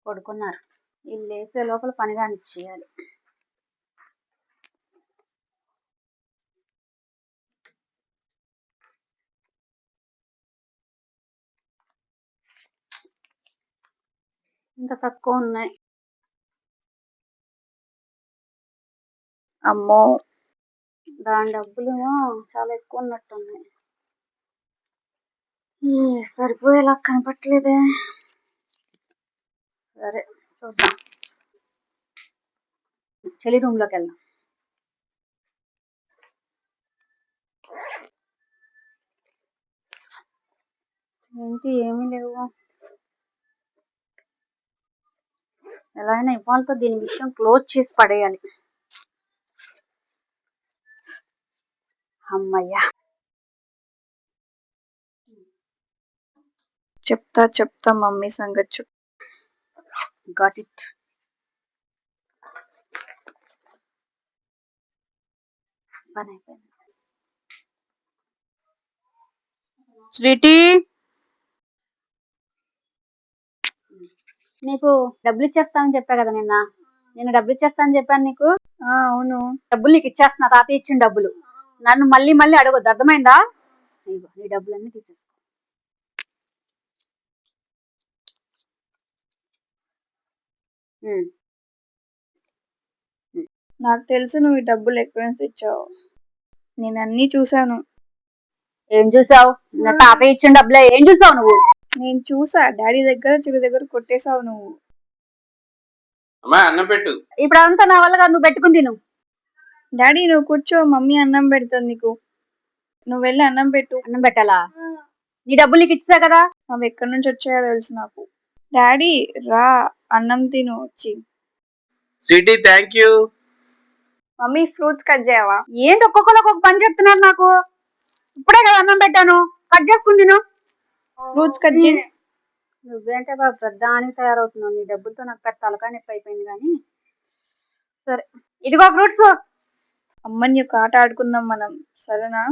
పడుకున్నారు. వీళ్ళు లేసే లోపల పని కానిచ్చేయాలి. ఇంత తక్కువ ఉన్నాయి. అమ్మో, దాని డబ్బులేమో చాలా ఎక్కువ ఉన్నట్టున్నాయి. సరిపోయేలా కనపట్లేదే. సరే చూద్దాం. చెల్లి రూమ్ లోకి వెళ్దాం. ఏంటి ఏమీ లేవు. ఎలా అయినా ఇవాళతో దీని విషయం క్లోజ్ చేసి పడేయాలి. అమ్మయ్యా. చెప్తా మమ్మీ సంగతి. Got it. పని అయిపోయింది. స్వీటీ, నీకు డబ్బులు ఇచ్చేస్తానని చెప్పా కదా నేను డబ్బులు ఇచ్చేస్తానని చెప్పాను నీకు. అవును, డబ్బులు నీకు ఇచ్చేస్తున్నా. తాతయ్య ఇచ్చిన డబ్బులు నన్ను మళ్ళీ మళ్ళీ అడగొద్దు, అర్థమైందా? నీ డబ్బులన్నీ తీసేసుకో. నాకు తెలుసు నువ్వు ఈ డబ్బులు ఎక్కడి నుంచి ఇచ్చావు. నేను అన్ని చూసాను. ఏం చూసావు? నా తాతయ్య ఇచ్చిన డబ్బులే. ఏం చూసావు నువ్వు? నేను చూసా, డాడీ దగ్గర చిరు దగ్గర కొట్టేశావు నువ్వు. అన్నం పెట్టు. ఇప్పుడు అంతా నా వల్ల కాదు, నువ్వు పెట్టుకుని తిను. డాడీ నువ్వు కూర్చో, మమ్మీ అన్నం పెడుతుంది నీకు. నువ్వు వెళ్ళి అన్నం పెట్టు. అన్నం పెట్టాలా? నీ డబ్బులు నీకు ఇచ్చా కదా. అవి ఎక్కడి నుంచి వచ్చాయో తెలుసు నాకు. డాడీ రా, అన్నం తిను వచ్చి. Sweetie thank you. Mummy fruits cut చేయవా? ఏంటి ఒక్కొక్కరు ఒక్కొక్క పని చెప్తున్నారు నాకు. ఇప్పుడే కదా అన్నం పెట్టాను, కట్ చేసుకుని తిను. ఫ్రూట్స్ కట్ చేయి. నువ్వేంటే బాబు పెద్దానికి తయారవుతున్నావు. నీ డబ్బులతో నాకు పెద్ద తలకాయ నొప్పి అయిపోయింది. కానీ సరే, ఇదిగో ఫ్రూట్స్. అమ్మని ఒక ఆట ఆడుకుందాం మనం, సరేనా?